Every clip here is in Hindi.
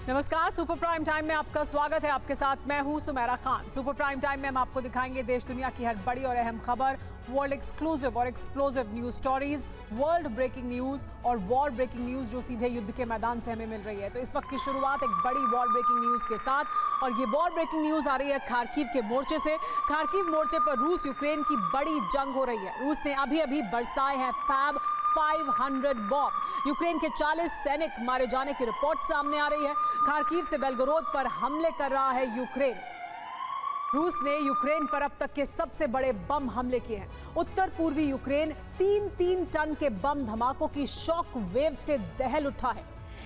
नमस्कार, सुपर प्राइम टाइम में आपका स्वागत है। आपके साथ मैं हूं Sumera Khan. Super prime time में हम आपको दिखाएंगे देश दुनिया की हर बड़ी और अहम खबर, वर्ल्ड एक्सक्लूसिव और explosive news stories, world breaking news और वॉर ब्रेकिंग न्यूज जो सीधे युद्ध के मैदान से हमें मिल रही है। तो इस वक्त की शुरुआत एक बड़ी वॉर ब्रेकिंग न्यूज के साथ, और ये वॉर ब्रेकिंग न्यूज आ रही है खार्किव के मोर्चे से। खार्किव मोर्चे पर रूस यूक्रेन की बड़ी जंग हो रही है। रूस ने अभी बरसाए हैं फैब 500 बॉम्ब। यूक्रेन के 40 सैनिक मारे जाने की रिपोर्ट सामने आ रही है। खार्किव से बेलगोरोद पर हमले कर रहा है यूक्रेन। रूस ने यूक्रेन पर अब तक के सबसे बड़े बम हमले किए हैं। उत्तर पूर्वी यूक्रेन 3-3 टन के बम धमाकों की शॉक वेव से दहल उठा है।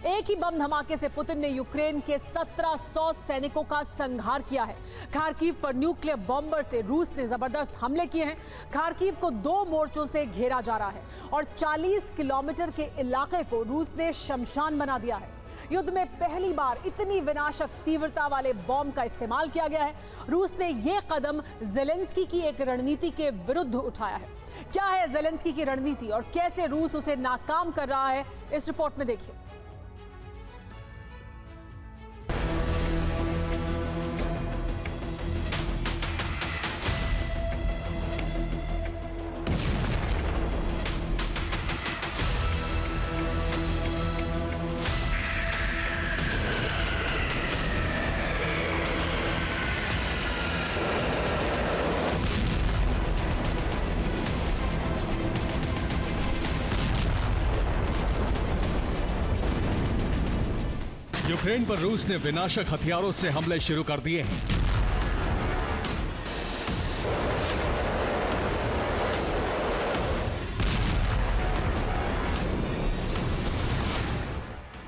एक ही बम धमाके से पुतिन ने यूक्रेन के 1700 सैनिकों का संहार किया है। खार्किव पर न्यूक्लियर बॉम्बर से रूस ने जबरदस्त हमले किए हैं। खार्किव को 2 मोर्चों से घेरा जा रहा है और 40 किलोमीटर के इलाके को रूस ने शमशान बना दिया है। युद्ध में पहली बार इतनी विनाशक तीव्रता वाले बॉम्ब का इस्तेमाल किया गया है। रूस ने यह कदम जेलेंस्की की एक रणनीति के विरुद्ध उठाया है। क्या है जेलेंस्की की रणनीति और कैसे रूस उसे नाकाम कर रहा है, इस रिपोर्ट में देखिए। यूक्रेन पर रूस ने विनाशक हथियारों से हमले शुरू कर दिए हैं।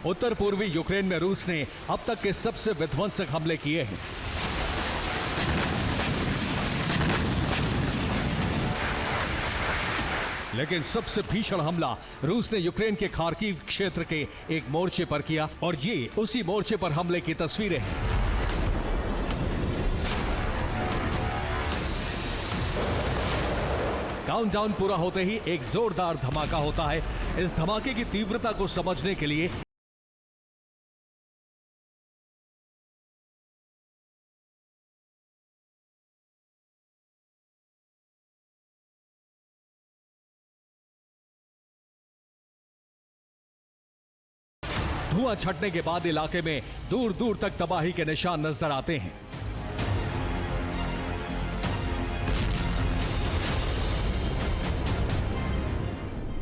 उत्तर पूर्वी यूक्रेन में रूस ने अब तक के सबसे विध्वंसक हमले किए हैं। लेकिन सबसे भीषण हमला रूस ने यूक्रेन के खार्किव क्षेत्र के एक मोर्चे पर किया, और ये उसी मोर्चे पर हमले की तस्वीरें हैं। काउंटडाउन पूरा होते ही एक जोरदार धमाका होता है। इस धमाके की तीव्रता को समझने के लिए धुआं छटने के बाद इलाके में दूर दूर तक तबाही के निशान नजर आते हैं।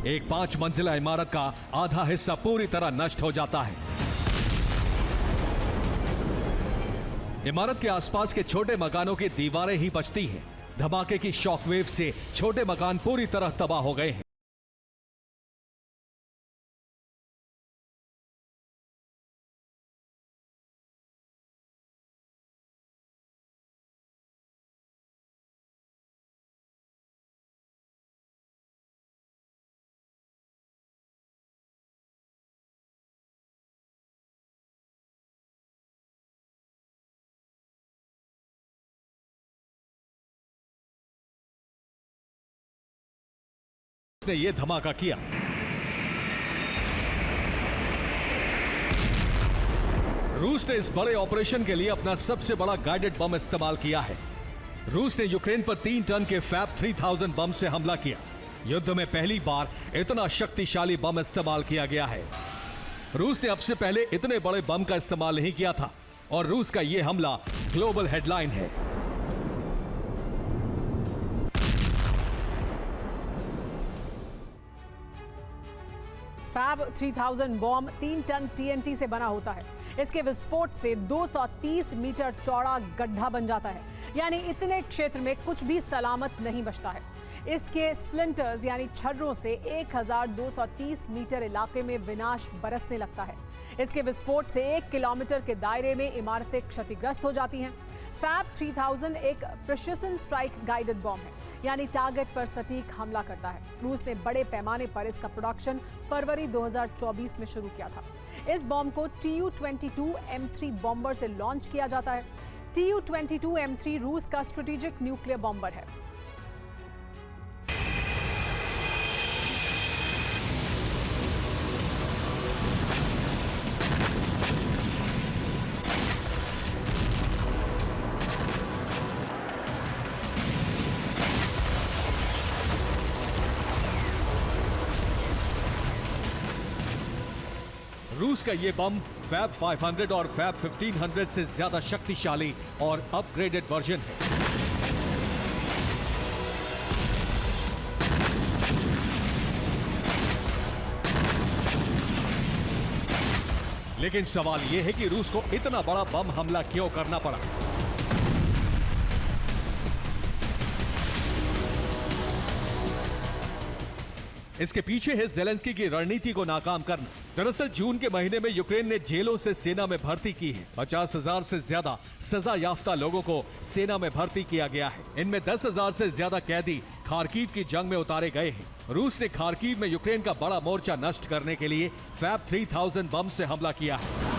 एक 5 मंजिला इमारत का आधा हिस्सा पूरी तरह नष्ट हो जाता है। इमारत के आसपास के छोटे मकानों की दीवारें ही बचती हैं। धमाके की शॉकवेव से छोटे मकान पूरी तरह तबाह हो गए हैं। ने यह धमाका किया। रूस ने इस बड़े ऑपरेशन के लिए अपना सबसे बड़ा गाइडेड बम इस्तेमाल किया है। रूस ने यूक्रेन पर 3 टन के फैब 3000 बम से हमला किया। युद्ध में पहली बार इतना शक्तिशाली बम इस्तेमाल किया गया है। रूस ने अब से पहले इतने बड़े बम का इस्तेमाल नहीं किया था, और रूस का यह हमला ग्लोबल हेडलाइन है। फैब 3000 बॉम्ब 3 टन TNT से बना होता है। इसके विस्फोट से 230 मीटर चौड़ा गड्ढा बन जाता है, यानी इतने क्षेत्र में कुछ भी सलामत नहीं बचता है। इसके स्प्लिंटर्स यानी छर्रों से 1230 मीटर इलाके में विनाश बरसने लगता है। इसके विस्फोट से 1 किलोमीटर के दायरे में इमारतें क्षतिग्रस्त हो जाती हैं। फैब 3000 एक प्रिसिशन स्ट्राइक गाइडेड बॉम्ब है, यानी टारगेट पर सटीक हमला करता है। रूस ने बड़े पैमाने पर इसका प्रोडक्शन फरवरी 2024 में शुरू किया था। इस बॉम्ब को Tu-22 M3 बॉम्बर से लॉन्च किया जाता है। Tu-22 M3 रूस का स्ट्रेटेजिक न्यूक्लियर बॉम्बर है। रूस का ये बम फैब 500 और फैब 1500 से ज्यादा शक्तिशाली और अपग्रेडेड वर्जन है। लेकिन सवाल यह है कि रूस को इतना बड़ा बम हमला क्यों करना पड़ा। इसके पीछे है ज़ेलेंस्की की रणनीति को नाकाम करना। दरअसल जून के महीने में यूक्रेन ने जेलों से सेना में भर्ती की है। 50,000 से ज्यादा सजा याफ्ता लोगों को सेना में भर्ती किया गया है। इनमें 10,000 से ज्यादा कैदी खार्किव की जंग में उतारे गए हैं। रूस ने खार्किव में यूक्रेन का बड़ा मोर्चा नष्ट करने के लिए फैब 3000 बम से हमला किया है।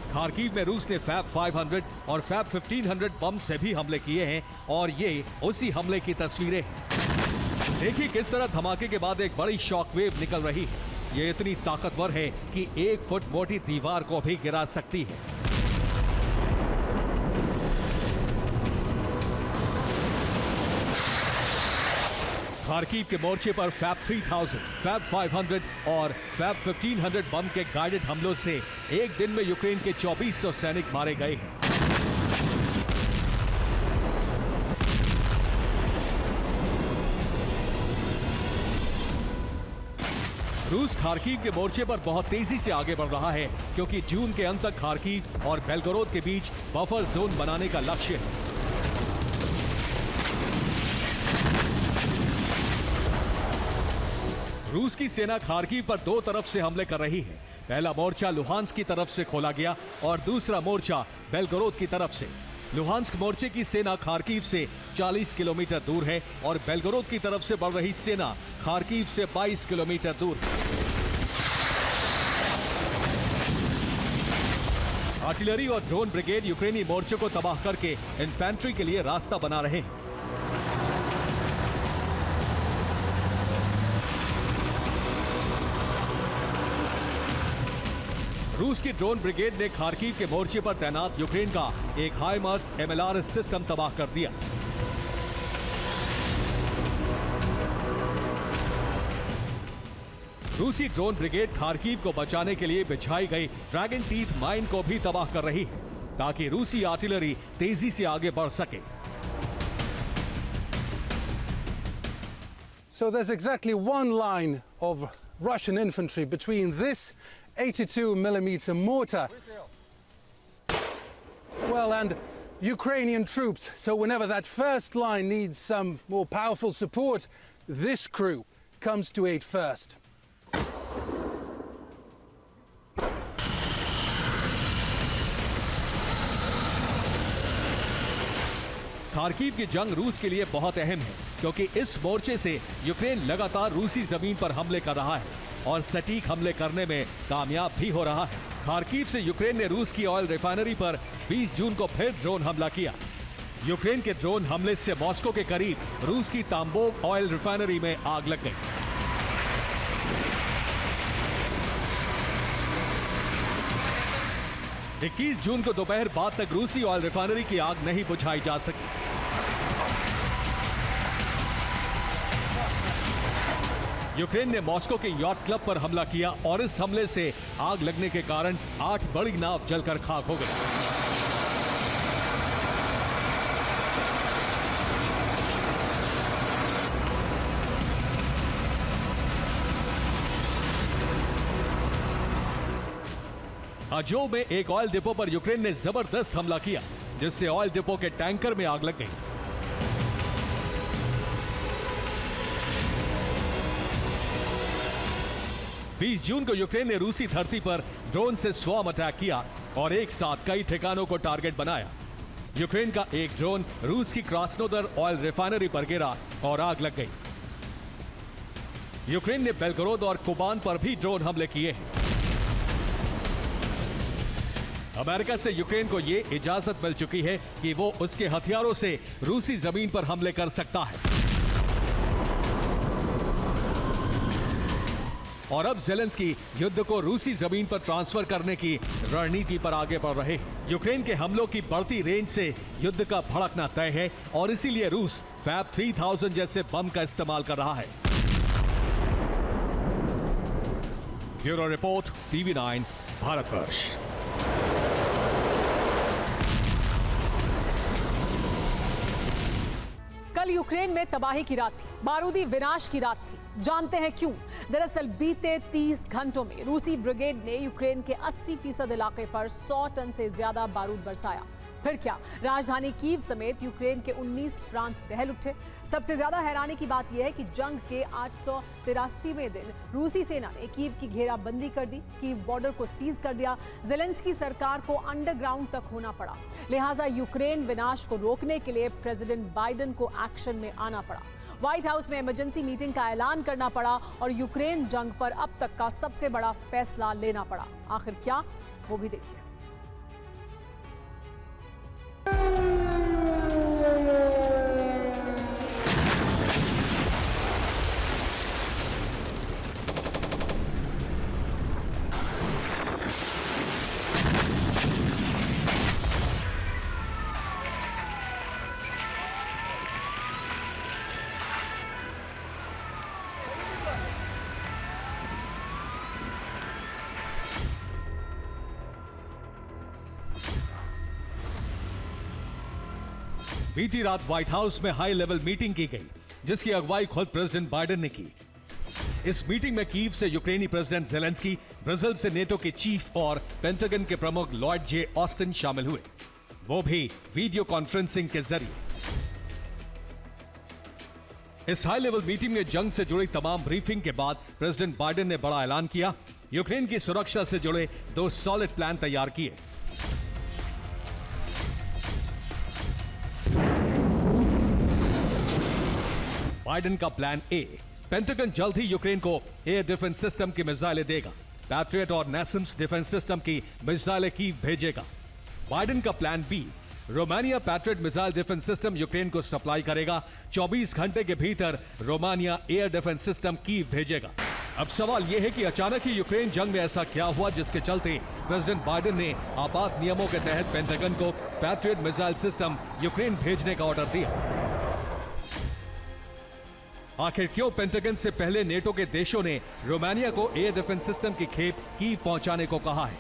खार्किव में रूस ने फैब 500 और फैब 1500 बम से भी हमले किए हैं और ये उसी हमले की तस्वीरें हैं। देखिए किस तरह धमाके के बाद एक बड़ी शॉकवेव निकल रही है। ये इतनी ताकतवर है कि 1 फुट मोटी दीवार को भी गिरा सकती है। खार्किव के मोर्चे पर फैब 3000, फैब 500 और फैब 1500 बम के गाइडेड हमलों से एक दिन में यूक्रेन के 2400 सैनिक मारे गए हैं। रूस खार्किव के मोर्चे पर बहुत तेजी से आगे बढ़ रहा है क्योंकि जून के अंत तक खार्किव और बेलगोरोद के बीच बफर जोन बनाने का लक्ष्य है। रूस की सेना खार्किव पर 2 तरफ से हमले कर रही है। पहला मोर्चा लुहांस्क की तरफ से खोला गया और दूसरा मोर्चा बेलगोरोद की तरफ से। लुहांस्क मोर्चे की सेना खार्किव से 40 किलोमीटर दूर है और बेलगोरोद की तरफ से बढ़ रही सेना खार्किव से 22 किलोमीटर दूर है। आर्टिलरी और ड्रोन ब्रिगेड यूक्रेनी मोर्चे को तबाह करके इन्फेंट्री के लिए रास्ता बना रहे हैं। रूस की ड्रोन ब्रिगेड ने खार्किव के मोर्चे पर तैनात यूक्रेन का एक हाइमार्स MLR सिस्टम तबाह कर दिया। रूसी ड्रोन ब्रिगेड खार्किव को बचाने के लिए बिछाई गई ड्रैगन टीथ माइन को भी तबाह कर रही है ताकि रूसी आर्टिलरी तेजी से आगे बढ़ सके। So there's exactly one line of Russian infantry between this 82mm mortar, well, and Ukrainian troops. So whenever that first line needs some more powerful support, this crew comes to aid first. Kharkiv की जंग रूस के लिए बहुत अहम है क्योंकि इस मोर्चे से यूक्रेन लगातार रूसी जमीन पर हमले कर रहा है और सटीक हमले करने में कामयाब भी हो रहा है। खार्किव से यूक्रेन ने रूस की ऑयल रिफाइनरी पर 20 जून को फिर ड्रोन हमला किया। यूक्रेन के ड्रोन हमले से मॉस्को के करीब रूस की तांबोव ऑयल रिफाइनरी में आग लग गई। इक्कीस जून को दोपहर बाद तक रूसी ऑयल रिफाइनरी की आग नहीं बुझाई जा सकी। यूक्रेन ने मॉस्को के यॉट क्लब पर हमला किया और इस हमले से आग लगने के कारण 8 बड़ी नाव जलकर खाक हो गई। अजोव में एक ऑयल डिपो पर यूक्रेन ने जबरदस्त हमला किया जिससे ऑयल डिपो के टैंकर में आग लग गई। बीस जून को यूक्रेन ने रूसी धरती पर ड्रोन से स्वॉर्म अटैक किया और एक साथ कई ठिकानों को टारगेट बनाया। यूक्रेन का एक ड्रोन रूस की क्रास्नोदर ऑयल रिफाइनरी पर गिरा और आग लग गई। यूक्रेन ने बेलगोरोद और कुबान पर भी ड्रोन हमले किए हैं। अमेरिका से यूक्रेन को यह इजाजत मिल चुकी है कि वो उसके हथियारों से रूसी जमीन पर हमले कर सकता है और अब ज़ेलेंस्की युद्ध को रूसी जमीन पर ट्रांसफर करने की रणनीति पर आगे बढ़ रहे हैं। यूक्रेन के हमलों की बढ़ती रेंज से युद्ध का भड़कना तय है और इसीलिए रूस फैब 3000 जैसे बम का इस्तेमाल कर रहा है। Bureau report, TV9 Bharatvarsh. कल यूक्रेन में तबाही की रात थी, बारूदी विनाश की रात थी। जानते हैं क्यों? दरअसल बीते 30 घंटों में रूसी ब्रिगेड ने यूक्रेन के 80% इलाके पर 100 टन से ज्यादा बारूद बरसाया। फिर क्या, राजधानी कीव समेत यूक्रेन के 19 प्रांत दहल उठे। सबसे ज्यादा हैरानी की बात यह है कि जंग के 883वें दिन रूसी सेना ने कीव की घेराबंदी कर दी, कीव बॉर्डर को सीज कर दिया। ज़ेलेंस्की सरकार को अंडरग्राउंड तक होना पड़ा। लिहाजा यूक्रेन विनाश को रोकने के लिए प्रेसिडेंट बाइडेन को एक्शन में आना पड़ा। व्हाइट हाउस में इमरजेंसी मीटिंग का ऐलान करना पड़ा और यूक्रेन जंग पर अब तक का सबसे बड़ा फैसला लेना पड़ा। आखिर क्या, वो भी देखिए। बीती रात व्हाइट हाउस में हाई लेवल मीटिंग की गई, जिसकी अगुवाई खुद प्रेसिडेंट बाइडेन ने की। इस मीटिंग में कीव से यूक्रेनी प्रेसिडेंट ज़ेलेंस्की, ब्राजील से नेटो के चीफ और पेंटागन के प्रमुख लॉयड जे ऑस्टिन शामिल हुए, वो भी वीडियो कॉन्फ्रेंसिंग के जरिए। इस हाई लेवल मीटिंग में जंग से जुड़ी तमाम ब्रीफिंग के बाद प्रेसिडेंट बाइडेन ने बड़ा ऐलान किया। यूक्रेन की सुरक्षा से जुड़े 2 सॉलिड प्लान तैयार किए। बाइडेन का प्लान ए, पेंटागन जल्द ही यूक्रेन को एयर डिफेंस सिस्टम की मिसाइलें देगा। पैट्रियट और नेसम्स डिफेंस सिस्टम की मिसाइलें कीव भेजेगा। बाइडेन का plan B, Romania Patriot missile defence system Ukraine को सप्लाई करेगा। 24 घंटे के भीतर Romania air defence system Kyiv भेजेगा। अब सवाल यह है कि अचानक ही यूक्रेन जंग में ऐसा क्या हुआ जिसके चलते प्रेसिडेंट बाइडेन ने आपात नियमों के तहत पेंटागन को पैट्रियट मिसाइल सिस्टम यूक्रेन भेजने का ऑर्डर दिया। आखिर क्यों पेंटागन से पहले नेटो के देशों ने रोमानिया को एयर डिफेंस सिस्टम की खेप कीव पहुंचाने को कहा है?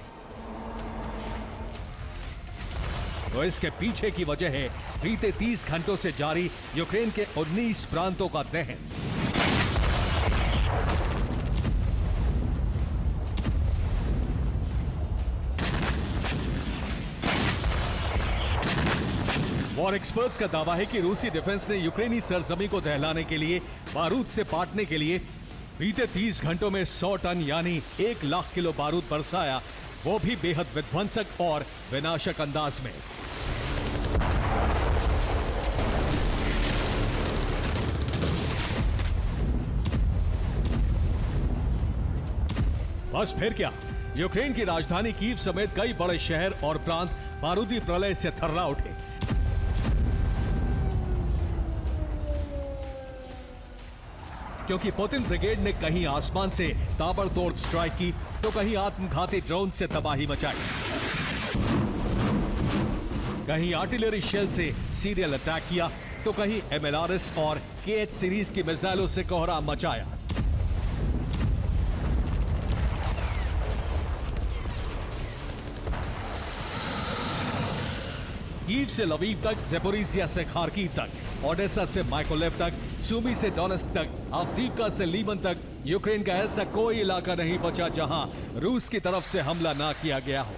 तो इसके पीछे की वजह है बीते 30 घंटों से जारी यूक्रेन के 19 प्रांतों का दहन। वॉर एक्सपर्ट्स का दावा है कि रूसी डिफेंस ने यूक्रेनी सरजमी को दहलाने के लिए, बारूद से पाटने के लिए बीते 30 घंटों में 100 टन यानी 1 लाख किलो बारूद बरसाया, वो भी बेहद विध्वंसक और विनाशक अंदाज में। बस फिर क्या, यूक्रेन की राजधानी कीव समेत कई बड़े शहर और प्रांत बारूदी प्रलय से थर्रा उठे। क्योंकि पुतिन ब्रिगेड ने कहीं आसमान से ताबड़तोड़ स्ट्राइक की तो कहीं आत्मघाती ड्रोन से तबाही मचाई, कहीं आर्टिलरी शेल से सीरियल अटैक किया तो कहीं MLRS और KH सीरीज की मिसाइलों से कोहराम मचाया। कीव से लवीव तक, ज़ेपोरिजिया से खार्किव तक, ओडेसा से माइकोलेव तक, सुमी से डोनेट्स्क तक, अवदीव्का से लीमन तक, यूक्रेन का ऐसा कोई इलाका नहीं बचा जहां रूस की तरफ से हमला ना किया गया हो।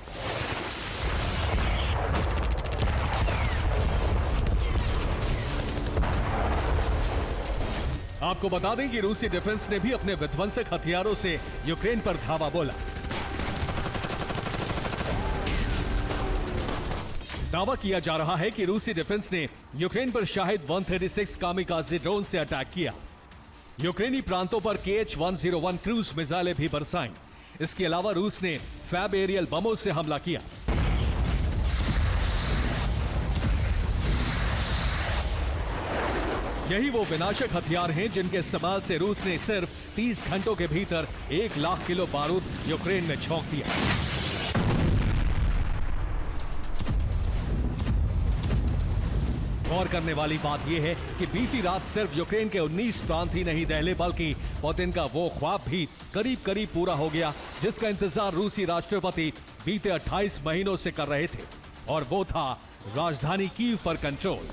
आपको बता दें कि रूसी डिफेंस ने भी अपने विध्वंसक हथियारों से यूक्रेन पर धावा बोला। दावा किया जा रहा है कि रूसी डिफेंस ने यूक्रेन पर शाहिद 136 कामिकाज़े ड्रोन से अटैक किया। यूक्रेनी प्रांतों पर KH-101 क्रूज मिसाइलें भी बरसाईं। इसके अलावा रूस ने फैब एरियल बमों से हमला किया। यही वो विनाशक हथियार हैं जिनके इस्तेमाल से रूस ने सिर्फ 30 घंटों के भीतर 1 लाख किलो बारूद यूक्रेन में झोंक दिया। गौर करने वाली बात यह है कि बीती रात सिर्फ यूक्रेन के 19 प्रांत ही नहीं दहले, बल्कि पुतिन का वो ख्वाब भी करीब करीब पूरा हो गया जिसका इंतजार रूसी राष्ट्रपति बीते 28 महीनों से कर रहे थे, और वो था राजधानी कीव पर कंट्रोल।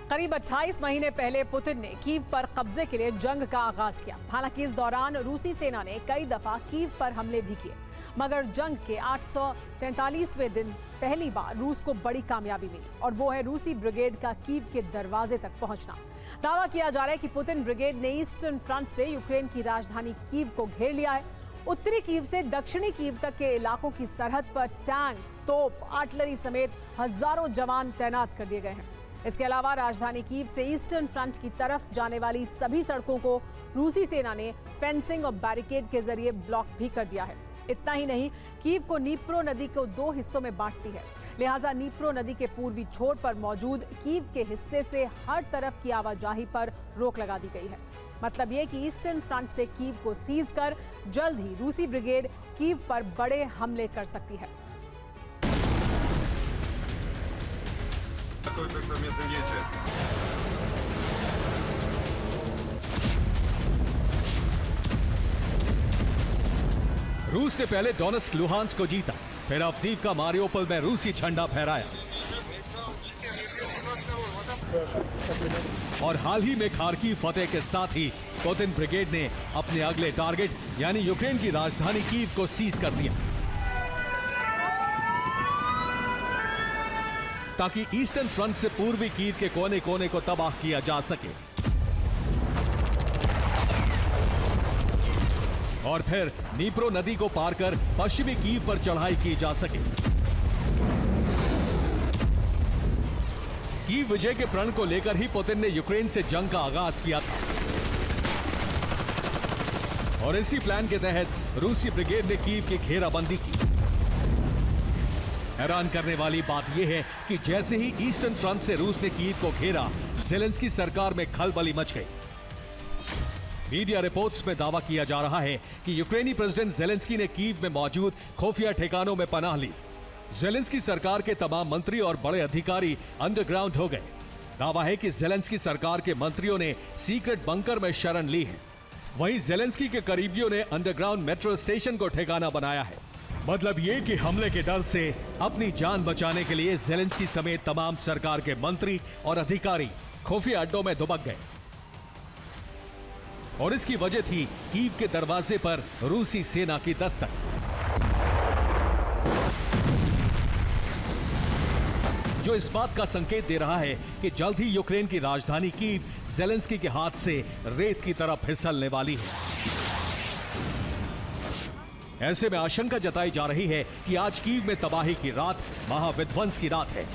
करीब 28 महीने पहले पुतिन ने कीव पर कब्जे के लिए जंग का आगाज किया। हालांकि इस दौरान रूसी सेना ने कई दफा कीव पर हमले भी किए, मगर जंग के 843वें दिन पहली बार रूस को बड़ी कामयाबी मिली, और वो है रूसी ब्रिगेड का कीव के दरवाजे तक पहुंचना। दावा किया जा रहा है कि पुतिन ब्रिगेड ने ईस्टर्न फ्रंट से यूक्रेन की राजधानी कीव को घेर लिया है। उत्तरी कीव से दक्षिणी कीव तक के इलाकों की सरहद पर टैंक, तोप, आर्टिलरी समेत हजारों जवान तैनात कर दिए गए हैं। इसके अलावा राजधानी कीव से ईस्टर्न फ्रंट की तरफ जाने वाली सभी सड़कों को रूसी सेना ने फेंसिंग और बैरिकेड के जरिए ब्लॉक भी कर दिया है। इतना ही नहीं, कीव को नीप्रो नदी को 2 हिस्सों में बांटती है, लिहाजा नीप्रो नदी के पूर्वी छोर पर मौजूद कीव के हिस्से से हर तरफ की आवाजाही पर रोक लगा दी गई है। मतलब ये कि ईस्टर्न फ्रंट से कीव को सीज कर जल्द ही रूसी ब्रिगेड कीव पर बड़े हमले कर सकती है। रूस ने पहले डोनेट्स्क लुहांस्क को जीता, फिर अवनीव का मारियोपोल में रूसी झंडा फहराया, और हाल ही में खार्किव फतेह के साथ ही पुतिन ब्रिगेड ने अपने अगले टारगेट यानी यूक्रेन की राजधानी कीव को सीज कर दिया, ताकि ईस्टर्न फ्रंट से पूर्वी कीव के कोने कोने को तबाह किया जा सके, और फिर नीप्रो नदी को पार कर पश्चिमी कीव पर चढ़ाई की जा सके। कीव विजय के प्रण को लेकर ही पुतिन ने यूक्रेन से जंग का आगाज किया था, और इसी प्लान के तहत रूसी ब्रिगेड ने कीव की घेराबंदी की। हैरान करने वाली बात यह है कि जैसे ही ईस्टर्न फ्रंट से रूस ने कीव को घेरा, ज़ेलेंस्की सरकार में खलबली मच गई। मीडिया रिपोर्ट्स में दावा किया जा रहा है कि यूक्रेनी प्रेसिडेंट ज़ेलेंस्की ने कीव में मौजूद खुफिया ठिकानों में पनाह ली। ज़ेलेंस्की सरकार के तमाम मंत्री और बड़े अधिकारी अंडरग्राउंड हो गए। दावा है कि ज़ेलेंस्की सरकार के मंत्रियों ने सीक्रेट बंकर में शरण ली है। वहीं ज़ेलेंस्की के करीबियों ने अंडरग्राउंड मेट्रो स्टेशन को ठिकाना बनाया है। मतलब ये कि हमले के डर से अपनी जान बचाने के लिए ज़ेलेंस्की समेत तमाम सरकार के मंत्री और अधिकारी खुफिया अड्डों में दुबक गए, और इसकी वजह थी कीव के दरवाजे पर रूसी सेना की दस्तक। जो इस बात का संकेत दे रहा है कि जल्द ही यूक्रेन की राजधानी कीव ज़ेलेंस्की के हाथ से रेत की तरफ फिसलने वाली है। ऐसे में आशंका जताई जा रही है कि आज कीव में तबाही की रात महाविध्वंस की रात है।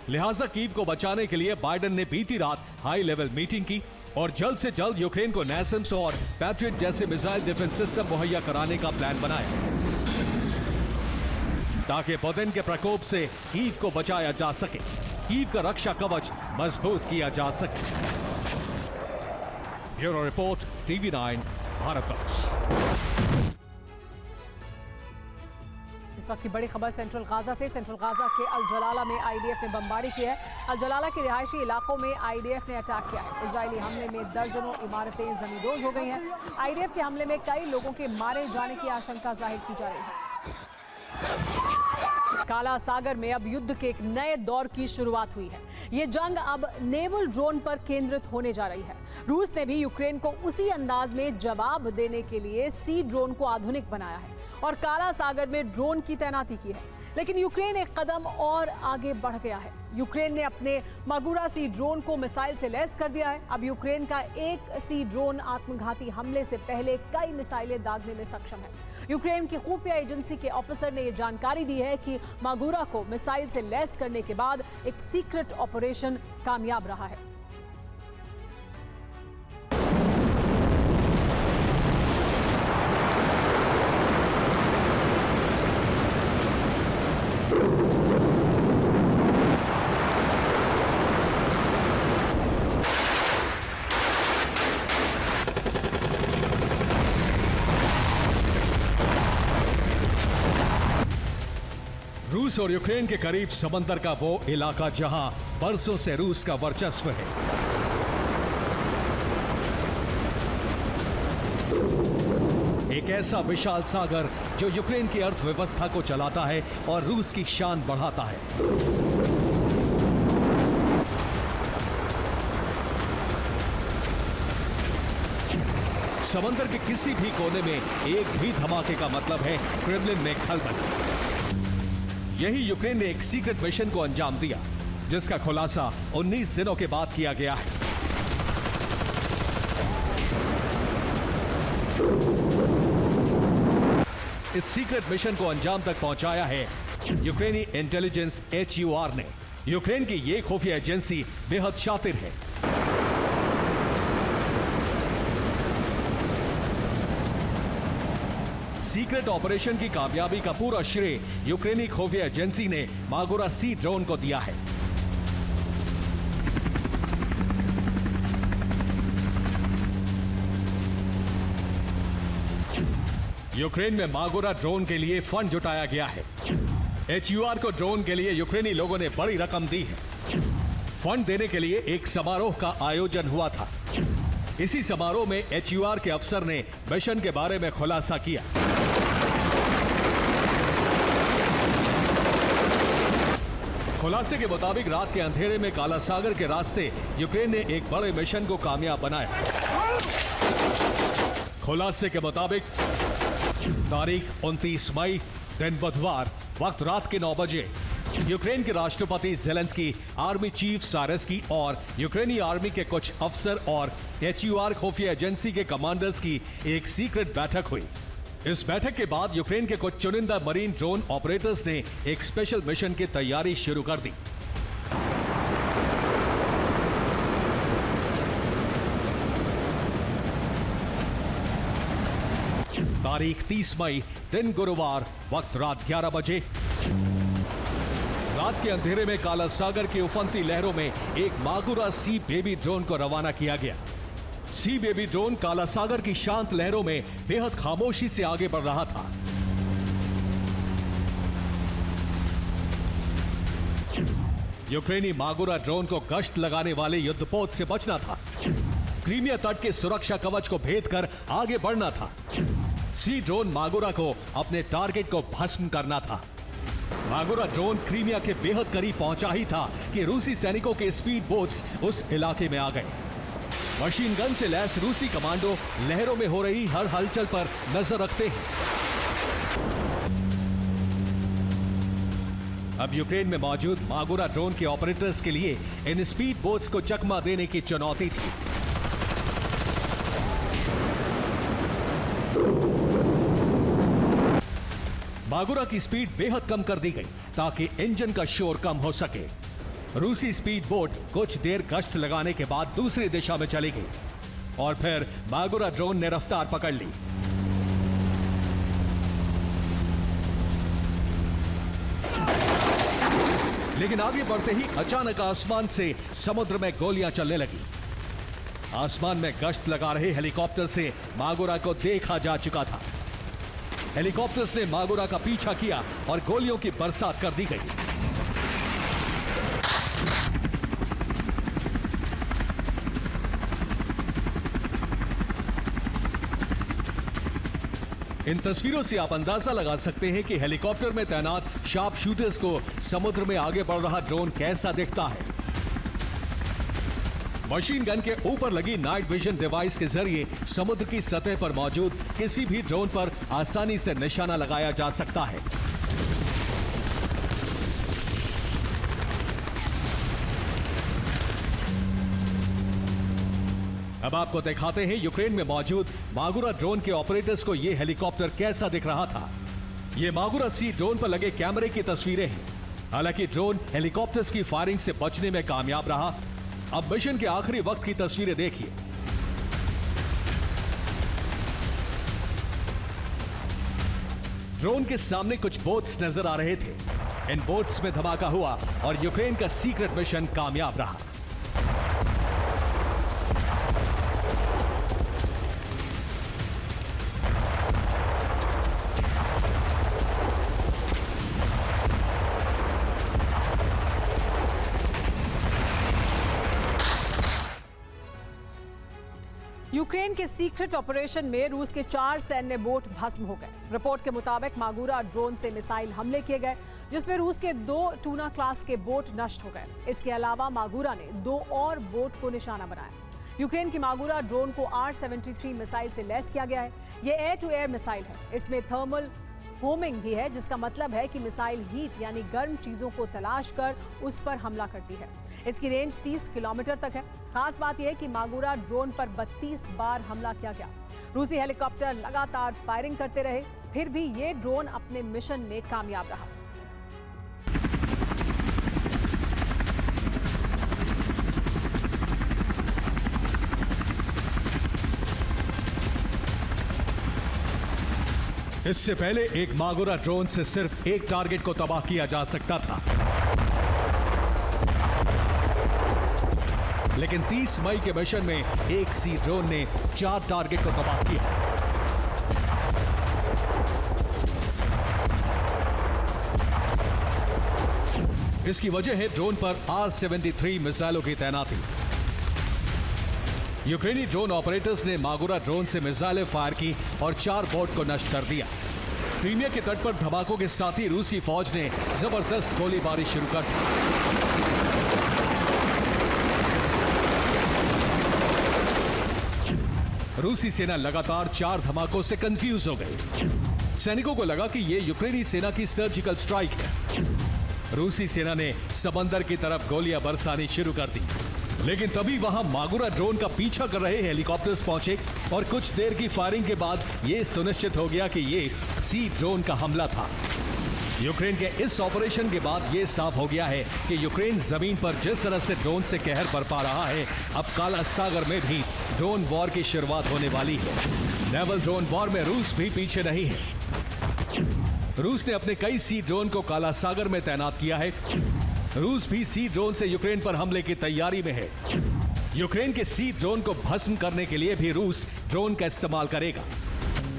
लिहाजा कीव को बचाने के लिए बाइडेन ने बीती रात हाई लेवल मीटिंग की और जल्द से जल्द यूक्रेन को नैसम्स और पैट्रियट जैसे मिसाइल डिफेंस सिस्टम मुहैया कराने का प्लान बनाया, ताकि पुतिन के प्रकोप से कीव को बचाया जा सके, कीव का रक्षा कवच मजबूत किया जा सके। Bureau report, TV9 Bharatvarsh. इस वक्त की बड़ी खबर सेंट्रल गाजा से। सेंट्रल गाजा के अल जलाला में आईडीएफ ने बमबारी की है। अल जलाला के रिहायशी इलाकों में आईडीएफ ने अटैक किया है। इजरायली हमले में दर्जनों इमारतें जमींदोज हो गई हैं। आईडीएफ के हमले में कई लोगों के मारे जाने की आशंका जाहिर की जा रही है। काला सागर में अब युद्ध के एक नए दौर की शुरुआत हुई है। ये जंग अब नेवल ड्रोन पर केंद्रित होने जा रही है। रूस ने भी यूक्रेन को उसी अंदाज में जवाब देने के लिए सी ड्रोन को आधुनिक बनाया है और काला सागर में ड्रोन की तैनाती की है। लेकिन यूक्रेन एक कदम और आगे बढ़ गया है। यूक्रेन ने अपने मागुरा सी ड्रोन को मिसाइल से लैस कर दिया है। अब यूक्रेन का एक सी ड्रोन आत्मघाती हमले से पहले कई मिसाइलें दागने में सक्षम है। यूक्रेन की खुफिया एजेंसी के ऑफिसर ने यह जानकारी दी है कि मागुरा को मिसाइल से लैस करने के बाद एक सीक्रेट ऑपरेशन कामयाब रहा है। रूस और यूक्रेन के करीब समंदर का वो इलाका जहां बरसों से रूस का वर्चस्व है। एक ऐसा विशाल सागर जो यूक्रेन की अर्थव्यवस्था को चलाता है और रूस की शान बढ़ाता है। समंदर के किसी भी कोने में एक भी धमाके का मतलब है क्रेमलिन में खलबली। यही यूक्रेन ने एक सीक्रेट मिशन को अंजाम दिया, जिसका खुलासा 19 दिनों के बाद किया गया है। इस सीक्रेट मिशन को अंजाम तक पहुंचाया है यूक्रेनी इंटेलिजेंस HUR ने। यूक्रेन की यह खुफिया एजेंसी बेहद शातिर है। सीक्रेट ऑपरेशन की कामयाबी का पूरा श्रेय यूक्रेनी खुफिया एजेंसी ने मागोरा सी ड्रोन को दिया है। यूक्रेन में मागोरा ड्रोन के लिए फंड जुटाया गया है। HUR को ड्रोन के लिए यूक्रेनी लोगों ने बड़ी रकम दी है। फंड देने के लिए एक समारोह का आयोजन हुआ था। इसी समारोह में HUR के अफसर ने मिशन के बारे में खुलासा किया। खुलासे के मुताबिक रात के अंधेरे में काला सागर के रास्ते यूक्रेन ने एक बड़े मिशन को कामयाब बनाया। खुलासे के मुताबिक तारीख 29 मई दिन बुधवार वक्त रात के 9 बजे यूक्रेन के राष्ट्रपति जेलेंस्की, आर्मी चीफ सारेस्की और यूक्रेनी आर्मी के कुछ अफसर और HUR खुफिया एजेंसी के कमांडर्स की एक सीक्रेट बैठक हुई। इस बैठक के बाद यूक्रेन के कुछ चुनिंदा मरीन ड्रोन ऑपरेटर्स ने एक स्पेशल मिशन की तैयारी शुरू कर दी। तारीख 30 मई दिन गुरुवार वक्त रात 11 बजे रात के अंधेरे में काला सागर की उफनती लहरों में एक मागुरा सी बेबी ड्रोन को रवाना किया गया। सी बेबी ड्रोन काला सागर की शांत लहरों में बेहद खामोशी से आगे बढ़ रहा था। यूक्रेनी मागुरा ड्रोन को गश्त लगाने वाले युद्धपोत से बचना था। क्रीमिया तट के सुरक्षा कवच को भेद कर आगे बढ़ना था। सी ड्रोन मागुरा को अपने टारगेट को भस्म करना था। मागुरा ड्रोन क्रीमिया के बेहद करीब पहुंचा ही था कि रूसी सैनिकों के स्पीड बोट्स उस इलाके में आ गए। मशीन गन से लैस रूसी कमांडो लहरों में हो रही हर हलचल पर नजर रखते हैं। अब यूक्रेन में मौजूद मागुरा ड्रोन के ऑपरेटर्स के लिए इन स्पीड बोट्स को चकमा देने की चुनौती थी। मागुरा की स्पीड बेहद कम कर दी गई ताकि इंजन का शोर कम हो सके। रूसी स्पीड बोट कुछ देर गश्त लगाने के बाद दूसरी दिशा में चली गई और फिर मागुरा ड्रोन ने रफ्तार पकड़ ली। लेकिन आगे बढ़ते ही अचानक आसमान से समुद्र में गोलियां चलने लगी। आसमान में गश्त लगा रहे हेलीकॉप्टर से मागुरा को देखा जा चुका था। हेलीकॉप्टर्स ने मागुरा का पीछा किया और गोलियों की बरसात कर दी गई। इन तस्वीरों से आप अंदाजा लगा सकते हैं कि हेलीकॉप्टर में तैनात शार्प शूटर्स को समुद्र में आगे बढ़ रहा ड्रोन कैसा दिखता है। मशीन गन के ऊपर लगी नाइट विजन डिवाइस के जरिए समुद्र की सतह पर मौजूद किसी भी ड्रोन पर आसानी से निशाना लगाया जा सकता है। अब आपको दिखाते हैं यूक्रेन में मौजूद मागुरा ड्रोन के ऑपरेटर्स को यह हेलीकॉप्टर कैसा दिख रहा था। यह मागुरा सी ड्रोन पर लगे कैमरे की तस्वीरें हैं। हालांकि ड्रोन हेलीकॉप्टर्स की फायरिंग से बचने में कामयाब रहा। अब मिशन के आखिरी वक्त की तस्वीरें देखिए। ड्रोन के सामने कुछ बोट्स नजर आ रहे थे। इन बोट्स में धमाका हुआ और यूक्रेन का सीक्रेट मिशन कामयाब रहा। यूक्रेन के सीक्रेट ऑपरेशन में रूस के 4 सैन्य बोट भस्म हो गए। रिपोर्ट के मुताबिक मागुरा ड्रोन से मिसाइल हमले किए गए, जिसमें रूस के 2 टूना क्लास के बोट नष्ट हो गए। इसके अलावा मागुरा ने 2 और बोट को निशाना बनाया। यूक्रेन की मागुरा ड्रोन को R-73 मिसाइल से लैस किया गया है। ये एयर टू एयर मिसाइल है। इसमें थर्मल होमिंग भी है, जिसका मतलब है कि मिसाइल हीट यानी गर्म चीजों को तलाश कर उस पर हमला करती है। इसकी रेंज 30 किलोमीटर तक है। खास बात यह है कि मागुरा ड्रोन पर 32 बार हमला किया गया। रूसी हेलीकॉप्टर लगातार फायरिंग करते रहे, फिर भी ये ड्रोन अपने मिशन में कामयाब रहा। इससे पहले एक मागुरा ड्रोन से सिर्फ एक टारगेट को तबाह किया जा सकता था, लेकिन 30 मई के मिशन में एक सी ड्रोन ने 4 टारगेट को तबाह किया। इसकी वजह है ड्रोन पर R-73 मिसाइलों की तैनाती। यूक्रेनी ड्रोन ऑपरेटर्स ने मागुरा ड्रोन से मिसाइलें फायर की और 4 बोट को नष्ट कर दिया। क्रीमिया के तट पर धमाकों के साथ ही रूसी फौज ने जबरदस्त गोलीबारी शुरू कर दी। रूसी सेना लगातार 4 धमाकों से कंफ्यूज हो गई। सैनिकों को लगा कि यह यूक्रेनी सेना की सर्जिकल स्ट्राइक है। रूसी सेना ने समंदर की तरफ गोलियां बरसानी शुरू कर दी, लेकिन तभी वहां मागुरा ड्रोन का पीछा कर रहे हेलीकॉप्टर्स पहुंचे और कुछ देर की फायरिंग के बाद यह सुनिश्चित हो गया कि यह सी ड्रोन का हमला था। यूक्रेन के इस ऑपरेशन के बाद यह साफ हो गया है कि यूक्रेन जमीन पर जिस तरह से ड्रोन से कहर बरपा रहा है, अब काला सागर में भी ड्रोन वॉर की शुरुआत होने वाली है। नेवल ड्रोन वॉर में रूस भी पीछे नहीं है। रूस ने अपने कई सी ड्रोन को काला सागर में तैनात किया है। रूस भी सी ड्रोन से यूक्रेन पर हमले की तैयारी में है। यूक्रेन के सी ड्रोन को भस्म करने के लिए भी रूस ड्रोन का इस्तेमाल करेगा।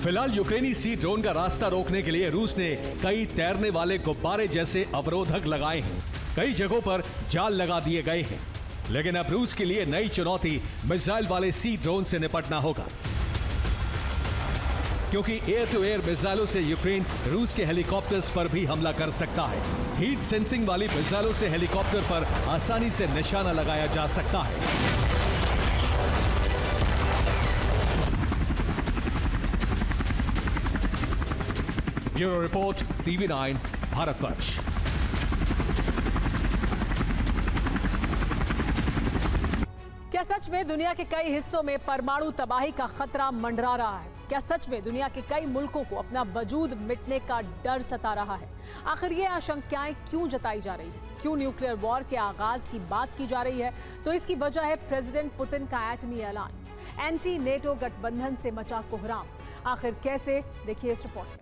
फिलहाल यूक्रेनी सी ड्रोन का रास्ता रोकने के लिए रूस ने कई तैरने वाले गुब्बारे जैसे अवरोधक लगाए हैं। कई जगहों पर जाल लगा दिए गए हैं, लेकिन अब रूस के लिए नई चुनौती मिसाइल वाले सी ड्रोन से निपटना होगा, क्योंकि एयर टू एयर मिसाइलों से यूक्रेन रूस के हेलीकॉप्टर्स पर भी हमला कर सकता है। हीट सेंसिंग वाली मिसाइलों से हेलीकॉप्टर पर आसानी से निशाना लगाया जा सकता है। Bureau report, TV9 Bharatvarsh. क्या सच में दुनिया के कई हिस्सों में परमाणु तबाही का खतरा मंडरा रहा है? क्या सच में दुनिया के कई मुल्कों को अपना वजूद मिटने का डर सता रहा है? आखिर ये आशंकाएं क्यों जताई जा रही है? क्यों न्यूक्लियर वॉर के आगाज की बात की जा रही है? तो इसकी वजह है प्रेसिडेंट पुतिन का एटमी ऐलान, एंटी नेटो गठबंधन से मचा कोहराम। आखिर कैसे, देखिए इस रिपोर्ट में।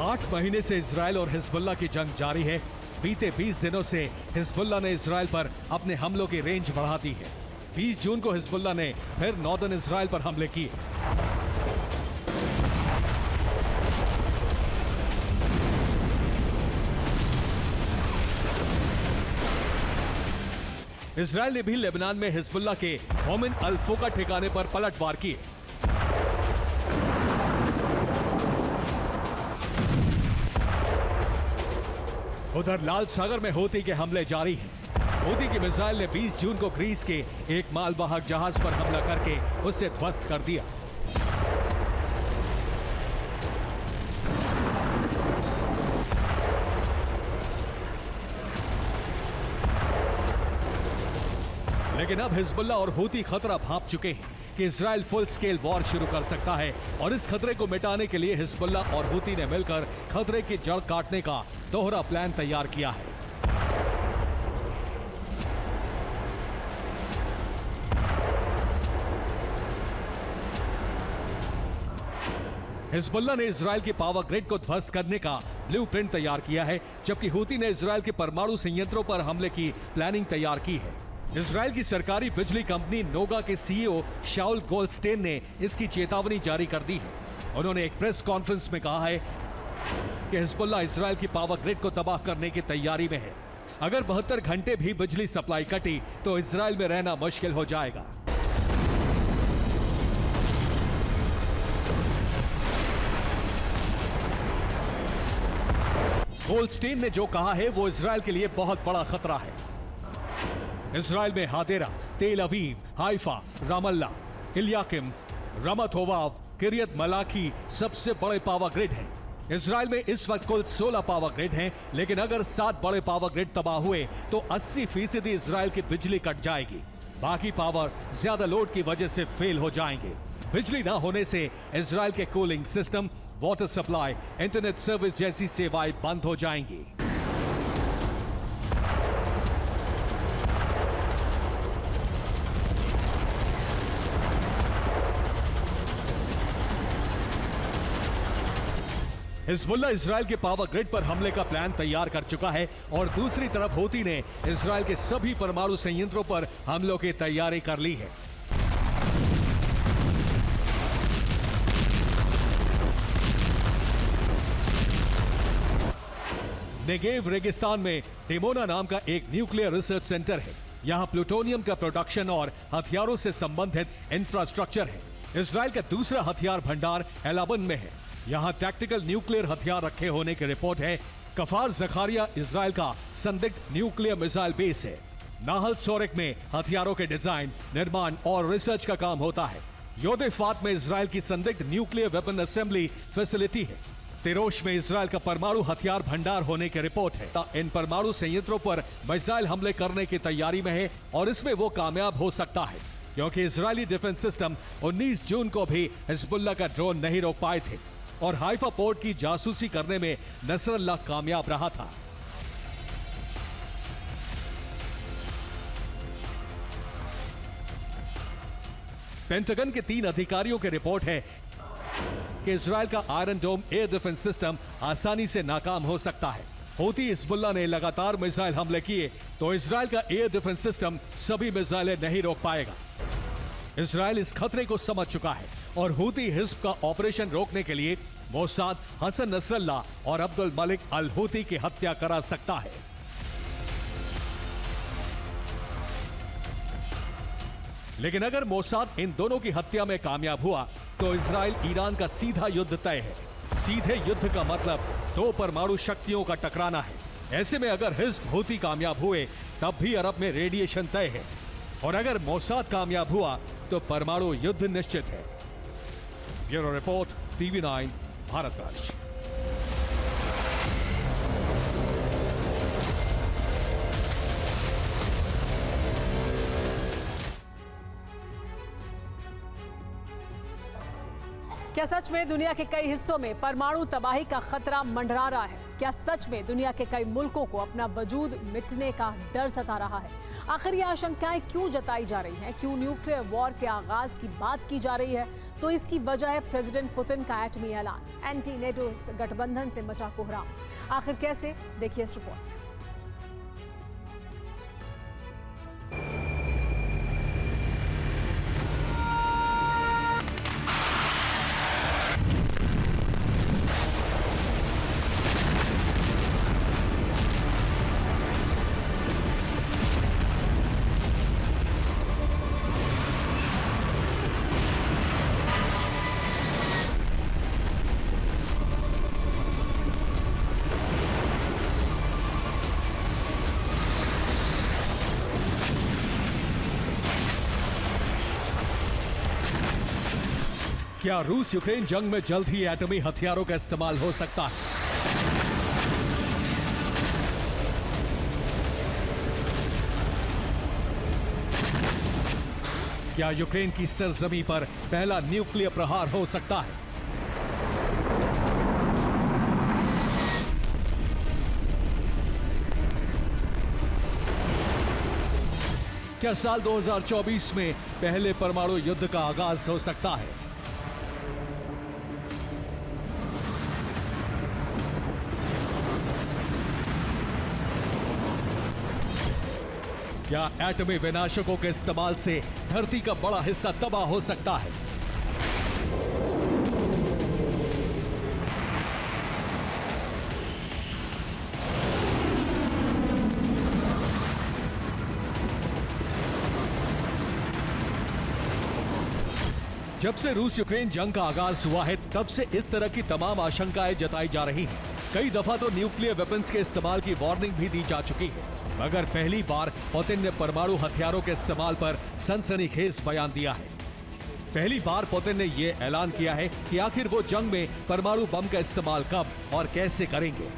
आठ महीने से इजराइल और हिजबुल्लाह की जंग जारी है। बीते 20 दिनों से हिजबुल्लाह ने इजराइल पर अपने हमलों की रेंज बढ़ा दी है। 20 जून को हिजबुल्लाह ने फिर नॉर्दर्न इजराइल पर हमले किए। इजराइल ने भी लेबनान में हिजबुल्लाह के होमिन अल फोका ठिकाने पर पलटवार किए। उधर लाल सागर में हूती के हमले जारी हैं। हूती की मिसाइल ने 20 जून को ग्रीस के एक मालवाहक जहाज पर हमला करके उसे ध्वस्त कर दिया। लेकिन अब हिजबुल्लाह और हूती खतरा भांप चुके हैं कि इजराइल फुल स्केल वॉर शुरू कर सकता है, और इस खतरे को मिटाने के लिए हिजबुल्लाह और हूती ने मिलकर खतरे की जड़ काटने का दोहरा प्लान तैयार किया है। हिजबुल्लाह ने इजराइल के पावर ग्रिड को ध्वस्त करने का ब्लूप्रिंट तैयार किया है, जबकि हूती ने इजराइल के परमाणु संयंत्रों पर हमले की प्लानिंग तैयार की है। इजराइल की सरकारी बिजली कंपनी नोगा के सीईओ शाउल गोल्डस्टेन ने इसकी चेतावनी जारी कर दी है। उन्होंने एक प्रेस कॉन्फ्रेंस में कहा है कि हिजबुल्लाह इजराइल की पावर ग्रिड को तबाह करने की तैयारी में है। अगर 72 घंटे भी बिजली सप्लाई कटी तो इजराइल में रहना मुश्किल हो जाएगा। गोल्डस्टेन ने जो कहा है वो इजराइल के लिए बहुत बड़ा खतरा है। इजराइल में हादेरा, तेल अवीव, हाइफा, रामल्ला, इलियाकिम, रमत होवाव, किरियत मलाकी सबसे बड़े पावर ग्रिड हैं। इजराइल में इस वक्त कुल 16 पावर ग्रिड हैं, लेकिन अगर 7 बड़े पावर ग्रिड तबाह हुए तो 80% इजराइल की बिजली कट जाएगी। बाकी पावर ज्यादा लोड की वजह से फेल हो जाएंगे। बिजली ना होने से इजराइल के cooling system, water supply, internet service जैसी सेवाएं बंद हो जाएंगी। हिजबुल्लाह इजराइल के पावर ग्रिड पर हमले का प्लान तैयार कर चुका है और दूसरी तरफ हूती ने इजराइल के सभी परमाणु संयंत्रों पर हमलों की तैयारी कर ली है। नेगेव रेगिस्तान में डिमोना नाम का एक न्यूक्लियर रिसर्च सेंटर है। यहां प्लूटोनियम का प्रोडक्शन और हथियारों से संबंधित इंफ्रास्ट्रक्चर है। इजराइल का दूसरा हथियार भंडार एलाबन में है। यहां टैक्टिकल न्यूक्लियर हथियार रखे होने की रिपोर्ट है। कफार जखारिया इजराइल का संदिग्ध न्यूक्लियर मिसाइल बेस है। नाहल सोरेक में हथियारों के डिजाइन, निर्माण और रिसर्च का काम होता है। योदेफात में इजराइल की संदिग्ध न्यूक्लियर वेपन असेंबली फैसिलिटी है। तिरोश में इजराइल का परमाणु हथियार भंडार होने की रिपोर्ट है। इन परमाणु संयंत्रों पर मिसाइल हमले करने की तैयारी में है और इसमें वो कामयाब हो सकता है, क्योंकि इजरायली डिफेंस सिस्टम 19 जून को भी हिजबुल्लाह का ड्रोन नहीं रोक पाए थे और हाइफा पोर्ट की जासूसी करने में नसरल्लाह कामयाब रहा था। पेंटागन के 3 अधिकारियों की रिपोर्ट है कि इजराइल का आयरन डोम एयर डिफेंस सिस्टम आसानी से नाकाम हो सकता है। हूती हिजबुल्लाह ने लगातार मिसाइल हमले किए तो इजराइल का एयर डिफेंस सिस्टम सभी मिसाइलें नहीं रोक पाएगा। इजराइल इस खतरे को समझ चुका है और हूती हिज्ब का ऑपरेशन रोकने के लिए मोसाद हसन नसरल्लाह और अब्दुल मलिक अल हूती की हत्या करा सकता है। लेकिन अगर मोसाद इन दोनों की हत्या में कामयाब हुआ तो इजराइल ईरान का सीधा युद्ध तय है। सीधे युद्ध का मतलब 2 परमाणु शक्तियों का टकराना है। ऐसे में अगर हिज्ब हूती कामयाब हुए तब भी अरब में रेडिएशन तय है और अगर मोसाद कामयाब हुआ तो परमाणु युद्ध निश्चित है। Bureau report, TV9 Bharatvarsh. क्या सच में दुनिया के कई हिस्सों में परमाणु तबाही का खतरा मंडरा रहा है? क्या सच में दुनिया के कई मुल्कों को अपना वजूद मिटने का डर सता रहा है? आखिर ये आशंकाएं क्यों जताई जा रही हैं? क्यों न्यूक्लियर वॉर के आगाज की बात की जा रही है? तो इसकी वजह है प्रेसिडेंट पुतिन का एटमी ऐलान, एंटी नेटो गठबंधन से मचा कोहराम। आखिर कैसे, देखिए इस रिपोर्ट। क्या रूस यूक्रेन जंग में जल्द ही एटमी हथियारों का इस्तेमाल हो सकता है? क्या यूक्रेन की सरजमी पर पहला न्यूक्लियर प्रहार हो सकता है? क्या साल 2024 में पहले परमाणु युद्ध का आगाज हो सकता है? क्या एटमी विनाशकों के इस्तेमाल से धरती का बड़ा हिस्सा तबाह हो सकता है? जब से रूस यूक्रेन जंग का आगाज हुआ है तब से इस तरह की तमाम आशंकाएं जताई जा रही हैं। कई दफा तो न्यूक्लियर वेपन्स के इस्तेमाल की वार्निंग भी दी जा चुकी है, मगर पहली बार पुतिन ने परमाणु हथियारों के इस्तेमाल पर सनसनीखेज बयान दिया है। पहली बार पुतिन ने यह ऐलान किया है कि आखिर वो जंग में परमाणु बम का इस्तेमाल कब और कैसे करेंगे।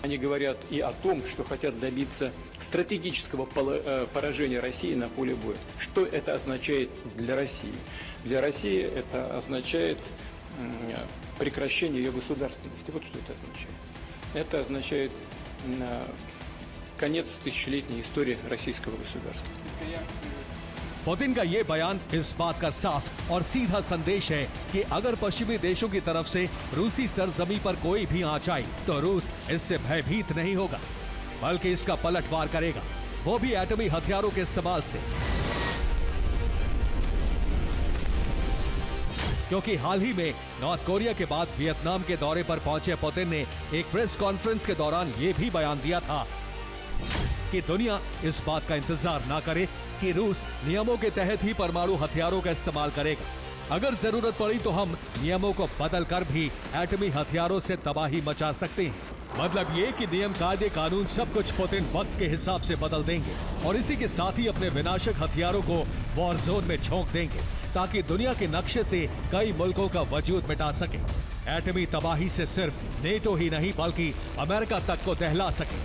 Они говорят и о том, что хотят добиться стратегического поражения России на поле боя. Что это означает для России? Для России это означает прекращение ее государственности. Вот что это означает. Это означает конец тысячелетней истории российского государства. पुतिन का ये बयान इस बात का साफ और सीधा संदेश है कि अगर पश्चिमी देशों की तरफ से रूसी सरजमी पर कोई भी आंच आई तो रूस इससे भयभीत नहीं होगा, बल्कि इसका पलटवार करेगा, वो भी एटमी हथियारों के इस्तेमाल से। क्योंकि हाल ही में नॉर्थ कोरिया के बाद वियतनाम के दौरे पर पहुंचे पुतिन ने एक प्रेस कॉन्फ्रेंस के दौरान ये भी बयान दिया था कि दुनिया इस बात का इंतजार ना करे कि रूस नियमों के तहत ही परमाणु हथियारों का इस्तेमाल करेगा। अगर जरूरत पड़ी तो हम नियमों को बदल कर भी एटमी हथियारों से तबाही मचा सकते हैं। मतलब ये कि नियम कायदे कानून सब कुछ पुतिन वक्त के हिसाब से बदल देंगे और इसी के साथ ही अपने विनाशक हथियारों को वॉर जोन में झोंक देंगे ताकि दुनिया के नक्शे से कई मुल्कों का वजूद मिटा सके। एटमी तबाही से सिर्फ नेटो ही नहीं बल्कि अमेरिका तक को दहला सके।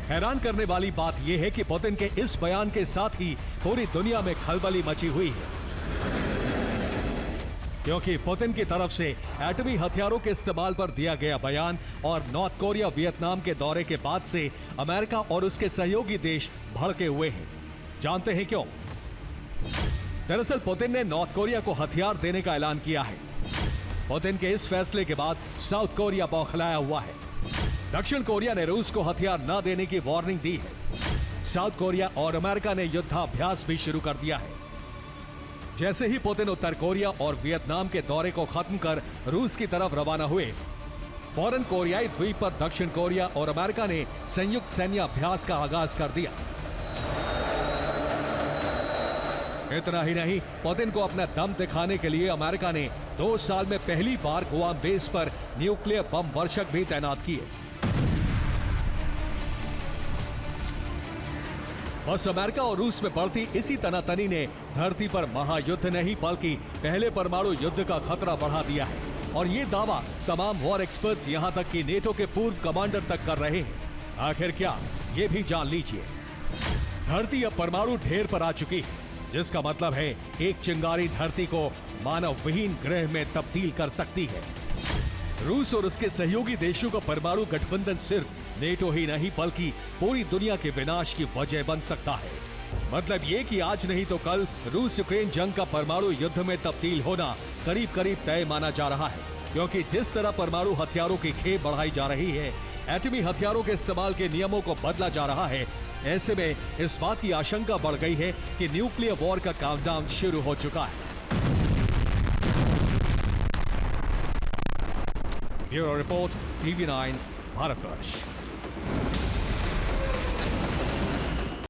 हैरान करने वाली बात यह है कि पुतिन के इस बयान के साथ ही पूरी दुनिया में खलबली मची हुई है, क्योंकि पुतिन की तरफ से एटमी हथियारों के इस्तेमाल पर दिया गया बयान और नॉर्थ कोरिया वियतनाम के दौरे के बाद से अमेरिका और उसके सहयोगी देश भड़के हुए हैं। जानते हैं क्यों? दरअसल पुतिन ने नॉर्थ कोरिया को हथियार देने का ऐलान किया है। पुतिन के इस फैसले के बाद साउथ कोरिया बौखलाया हुआ है। दक्षिण कोरिया ने रूस को हथियार न देने की वार्निंग दी है। साउथ कोरिया और अमेरिका ने युद्धाभ्यास भी शुरू कर दिया है। जैसे ही पुतिन उत्तर कोरिया और वियतनाम के दौरे को खत्म कर रूस की तरफ रवाना हुए, फौरन कोरियाई द्वीप पर दक्षिण कोरिया और अमेरिका ने संयुक्त सैन्य अभ्यास का आगाज कर दिया। इतना ही नहीं, पुतिन को अपना दम दिखाने के लिए अमेरिका ने 2 साल में पहली बार गुआम बेस पर न्यूक्लियर बम वर्षक भी तैनात किए। बस अमेरिका और रूस में बढ़ती इसी तनातनी ने धरती पर महायुद्ध नहीं बल्कि पहले परमाणु युद्ध का खतरा बढ़ा दिया है। और ये दावा तमाम वॉर एक्सपर्ट्स यहां तक कि नेटो के पूर्व कमांडर तक कर रहे हैं। आखिर क्या, ये भी जान लीजिए। धरती अब परमाणु ढेर पर आ चुकी है, जिसका मतलब है एक चिंगारी धरती को मानव विहीन ग्रह में तब्दील कर सकती है। रूस और उसके सहयोगी देशों का परमाणु गठबंधन सिर्फ नेटो ही नहीं बल्कि पूरी दुनिया के विनाश की वजह बन सकता है। मतलब ये कि आज नहीं तो कल रूस यूक्रेन जंग का परमाणु युद्ध में तब्दील होना करीब करीब तय माना जा रहा है, क्योंकि जिस तरह परमाणु हथियारों की खेप बढ़ाई जा रही है, एटमी हथियारों के इस्तेमाल के नियमों को बदला जा रहा है। ऐसे में इस बात की आशंका बढ़ गई है कि न्यूक्लियर वॉर का काउंटडाउन शुरू हो चुका है। Bureau report, TV9 Bharatvarsh.